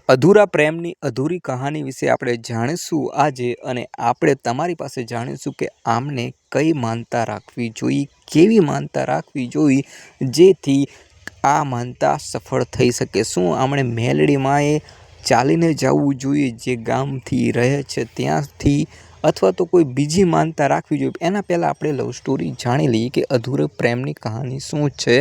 અધૂરા પ્રેમની અધૂરી કહાની વિશે આપણે જાણીશું આજે, અને આપણે તમારી પાસે જાણીશું કે આમને કઈ માનતા રાખવી જોઈએ, કેવી માનતા રાખવી જોઈએ જેથી આ માનતા સફળ થઈ શકે। શું આપણે મેલડીમાં ચાલીને જવું જોઈએ જે ગામથી રહે છે ત્યાંથી, અથવા તો કોઈ બીજી માનતા રાખવી જોઈએ? એના પહેલાં આપણે લવ સ્ટોરી જાણી લઈએ કે અધૂરા પ્રેમની કહાની શું છે,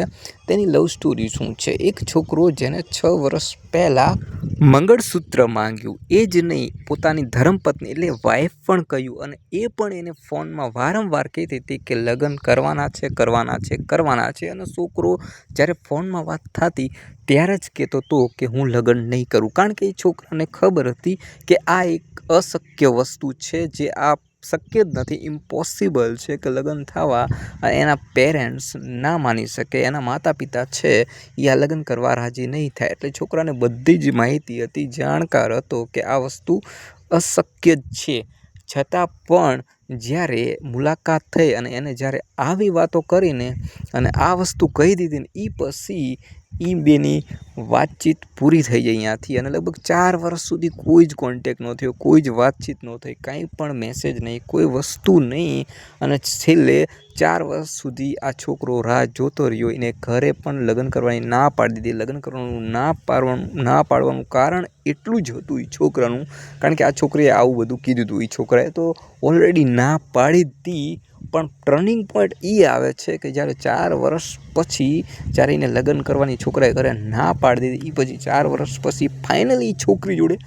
તેની લવ સ્ટોરી શું છે। એક છોકરો જેને 6 વર્ષ પહેલાં મંગળસૂત્ર માંગ્યું, એ જ નહીં પોતાની ધર્મપત્ની એટલે વાઈફ પણ કહ્યું, અને એ પણ એને ફોનમાં વારંવાર કહેતી હતી કે લગ્ન કરવાના છે કરવાના છે કરવાના છે, અને છોકરો જ્યારે ફોનમાં વાત થતી ત્યારે જ કહેતો હતો કે હું લગ્ન નહીં કરું, કારણ કે એ છોકરાને ખબર હતી કે આ એક અશક્ય વસ્તુ છે, જે આ શક્ય જ નથી, ઇમ્પોસિબલ છે કે લગ્ન થવા એના પેરેન્ટ્સ ના માની શકે, એના માતા પિતા છે એ આ લગ્ન કરવા રાજી નહીં થાય। એટલે છોકરાને બધી જ માહિતી હતી, જાણકાર હતો કે આ વસ્તુ અશક્ય જ છે, છતાં પણ જ્યારે મુલાકાત થઈ અને એને જ્યારે આવી વાતો કરીને અને આ વસ્તુ કહી દીધી ને એ પછી એ બેની વાતચીત પૂરી થઈ જાય અહીંયાથી, અને લગભગ 4 વર્ષ સુધી કોઈ જ કોન્ટેક્ટ ન થયો, કોઈ જ વાતચીત ન થઈ, કાંઈ પણ મેસેજ નહીં, કોઈ વસ્તુ નહીં, અને છેલ્લે 4 વર્ષ સુધી આ છોકરો રાહ જોતો રહ્યો। એને ઘરે પણ લગ્ન કરવાની ના પાડી દીધી। લગ્ન કરવાનું ના પાડવાનું કારણ એટલું જ હતું એ છોકરાનું, કારણ કે આ છોકરીએ આવું બધું કીધું હતું, એ છોકરાએ તો ઓલરેડી ના પાડી દીધી। પણ ટર્નિંગ પોઈન્ટ એ આવે છે કે જ્યારે 4 વર્ષ પછી જ્યારે એને લગ્ન કરવાની છોકરાએ ઘરે ના પાડી દીધી, એ પછી 4 વર્ષ પછી ફાઇનલી છોકરી જોડે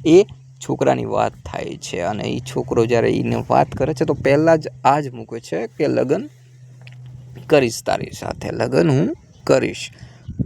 એ છોકરાની વાત થાય છે, અને એ છોકરો જ્યારે એને વાત કરે છે તો પહેલાં જ આ જ મૂકે છે કે લગ્ન કરીશ, તારી સાથે લગ્ન હું કરીશ।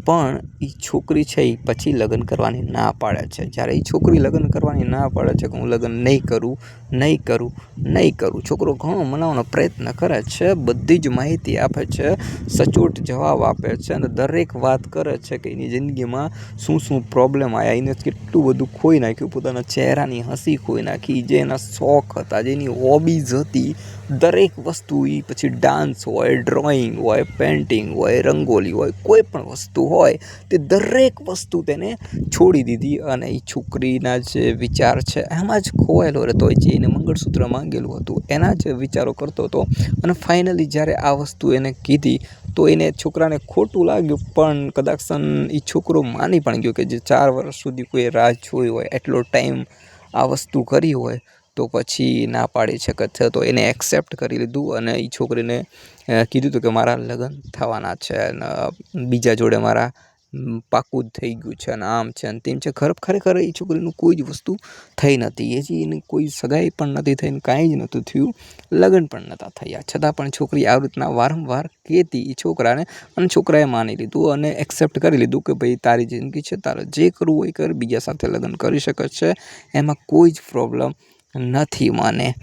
પણ એ છોકરી છે એ પછી લગ્ન કરવાની ના પાડે છે। જ્યારે એ છોકરી લગ્ન કરવાની ના પાડે છે કે હું લગ્ન નહીં કરું નહીં કરું નહીં કરું, છોકરો ઘણો મનાવવાનો પ્રયત્ન કરે છે, બધી જ માહિતી આપે છે, સચોટ જવાબ આપે છે, અને દરેક વાત કરે છે કે એની જિંદગીમાં શું શું પ્રોબ્લેમ આવ્યા, એને કેટલું બધું ખોઈ નાખ્યું, પોતાના ચહેરાની હસી ખોઈ નાખી, જે એના શોખ હતા, જેની હોબીઝ હતી, દરેક વસ્તુ, એ પછી ડાન્સ હોય, ડ્રોઈંગ હોય, પેઇન્ટિંગ હોય, રંગોલી હોય, કોઈ પણ વસ્તુ હોય તે દરેક વસ્તુ તેને છોડી દીધી, અને એ છોકરીના જે વિચાર છે એમાં જ ખોવાયેલો રહેતો હોય, જે એને મંગળસૂત્ર માંગેલું હતું એના જ વિચારો કરતો હતો। અને ફાઇનલી જ્યારે આ વસ્તુ એને કીધી તો એને છોકરાને ખોટું લાગ્યું, પણ કદાચ એ છોકરો માની પણ ગયો કે જે 4 વર્ષ સુધી કોઈ રાહ જોઈ હોય, એટલો ટાઈમ આ વસ્તુ કરી હોય તો પછી ના પાડી શકે છે, તો એને એક્સેપ્ટ કરી લીધું, અને એ છોકરીને કીધું હતું કે મારા લગ્ન થવાના છે, અને બીજા જોડે મારા પાકું જ થઈ ગયું છે, અને આમ છે અને તેમ છે। ખરેખર એ છોકરીનું કોઈ જ વસ્તુ થઈ નથી, હજી એની કોઈ સગાઈ પણ નથી થઈ, કાંઈ જ નહોતું થયું, લગ્ન પણ નહોતા થયા, છતાં પણ છોકરી આવી રીતના વારંવાર કહેતી એ છોકરાને, અને છોકરાએ માની લીધું અને એક્સેપ્ટ કરી લીધું કે ભાઈ તારી જિંદગી છે, તારે જે કરવું હોય કર, બીજા સાથે લગ્ન કરી શકે છે, એમાં કોઈ જ પ્રોબ્લેમ નથી મને।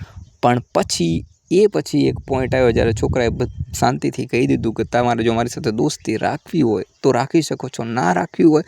પણ પછી એક પોઈન્ટ આવ્યો જ્યારે છોકરાએ શાંતિથી કહી દીધું કે તમારે જો મારી સાથે દોસ્તી રાખવી હોય તો રાખી શકો છો, ના રાખવી હોય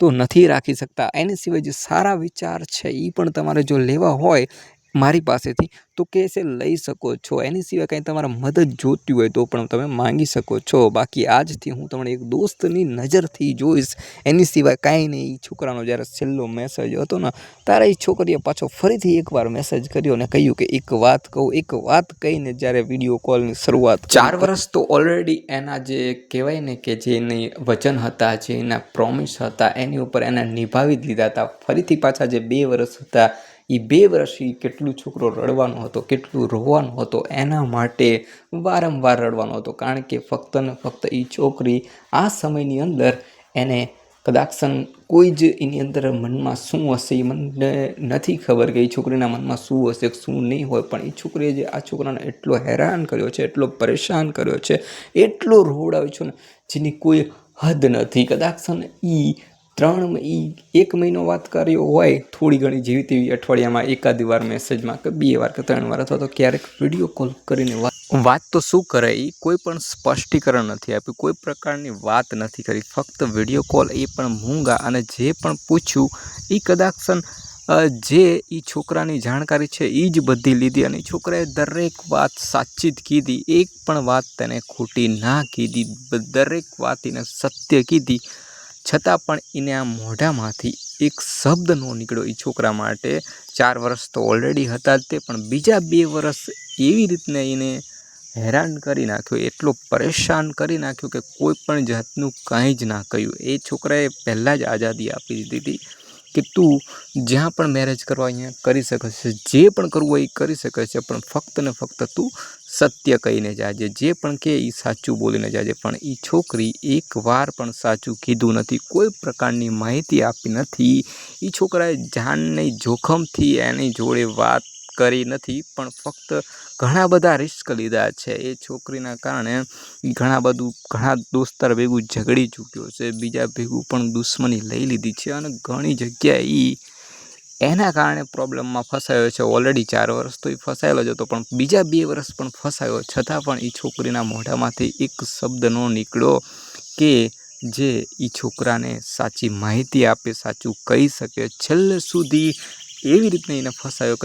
તો નથી રાખી શકતા, એની સિવાય જે સારા વિચાર છે એ પણ તમારે જો લેવા હોય મારી પાસેથી તો કેસે લઈ શકો છો, એની સિવાય કંઈ તમારે મદદ જોતી હોય તો પણ તમે માંગી શકો છો, બાકી આજથી હું તમને એક દોસ્તની નજરથી જોઈશ, એની સિવાય કાંઈ નહીં। એ છોકરાનો જ્યારે છેલ્લો મેસેજ હતો ને ત્યારે એ છોકરીએ પાછો ફરીથી એકવાર મેસેજ કર્યો અને કહ્યું કે એક વાત કહું, એક વાત કહીને જ્યારે વિડીયો કોલની શરૂઆત, 4 વર્ષ તો ઓલરેડી એના જે કહેવાય ને કે જે એની વચન હતા, જે એના પ્રોમિસ હતા, એની ઉપર એને નિભાવી દીધા હતા। ફરીથી પાછા જે 2 વર્ષ હતા, એ 2 વર્ષ કેટલું છોકરો રડવાનો હતો, કેટલું રોવાનો હતો, એના માટે વારંવાર રડવાનો હતો, કારણ કે ફક્ત ને ફક્ત એ છોકરી આ સમયની અંદર એને કદાચન કોઈ જ એની અંદર મનમાં શું હશે એ મને નથી ખબર કે એ છોકરીના મનમાં શું હશે શું નહીં હોય, પણ એ છોકરીએ જે આ છોકરાને એટલો હેરાન કર્યો છે, એટલો પરેશાન કર્યો છે, એટલો રોવડાવ્યો છે ને જેની કોઈ હદ નથી। કદાચન એ 1 મહિનો વાત કર્યો હોય થોડી ઘણી જેવી તેવી, અઠવાડિયામાં એકાદી વાર મેસેજમાં કે 2 વાર કે 3 વાર, અથવા તો ક્યારેક વિડીયો કોલ કરીને વાત તો શું કરે, એ કોઈ પણ સ્પષ્ટીકરણ નથી આપ્યું, કોઈ પ્રકારની વાત નથી કરી, ફક્ત વિડીયો કોલ, એ પણ મૂંગા, અને જે પણ પૂછ્યું એ કદાચન જે એ છોકરાની જાણકારી છે એ જ બધી લીધી, અને છોકરાએ દરેક વાત સાચી જ કીધી, એક પણ વાત તેને ખોટી ના કીધી, દરેક વાત એને સત્ય કીધી, છતાં પણ એને આ મોઢામાંથી એક શબ્દ ન નીકળ્યો એ છોકરા માટે. 4 વર્ષ તો ઓલરેડી હતા જ તે, પણ બીજા 2 વર્ષ એવી રીતને એને હેરાન કરી નાખ્યો, એટલો પરેશાન કરી નાખ્યો કે કોઈ પણ જાતનું કાંઈ જ ના કહ્યું. એ છોકરાએ પહેલાં જ આઝાદી આપી દીધી હતી કે તું જ્યાં પણ મેરેજ કરવા અહીંયા કરી શકે છે, જે પણ કરવું હોય એ કરી શકે છે, પણ ફક્ત ને ફક્ત તું સત્ય કહીને જાજે, જે પણ કે એ સાચું બોલીને જાજે. પણ એ છોકરી એકવાર પણ સાચું કીધું નથી, કોઈ પ્રકારની માહિતી આપી નથી. એ છોકરાએ જાનની જોખમથી એની જોડે વાત કરી નથી, પણ ફક્ત ઘણા બધા રિસ્ક લીધા છે. એ છોકરીના કારણે ઘણા દોસ્તાર ભેગું ઝઘડી ચૂક્યો છે, બીજા ભેગું પણ દુશ્મની લઈ લીધી છે, અને ઘણી જગ્યાએ એના કારણે પ્રોબ્લેમમાં ફસાયો છે. ઓલરેડી 4 વર્ષ તો એ ફસાયેલો જ હતો, પણ બીજા 2 વર્ષ પણ ફસાયો, છતાં પણ એ છોકરીના મોઢામાંથી એક શબ્દ ન નીકળ્યો કે જે એ છોકરાને સાચી માહિતી આપે, સાચું કહી શકે. છેલ્લે સુધી એવી રીતને એને ફસાયો.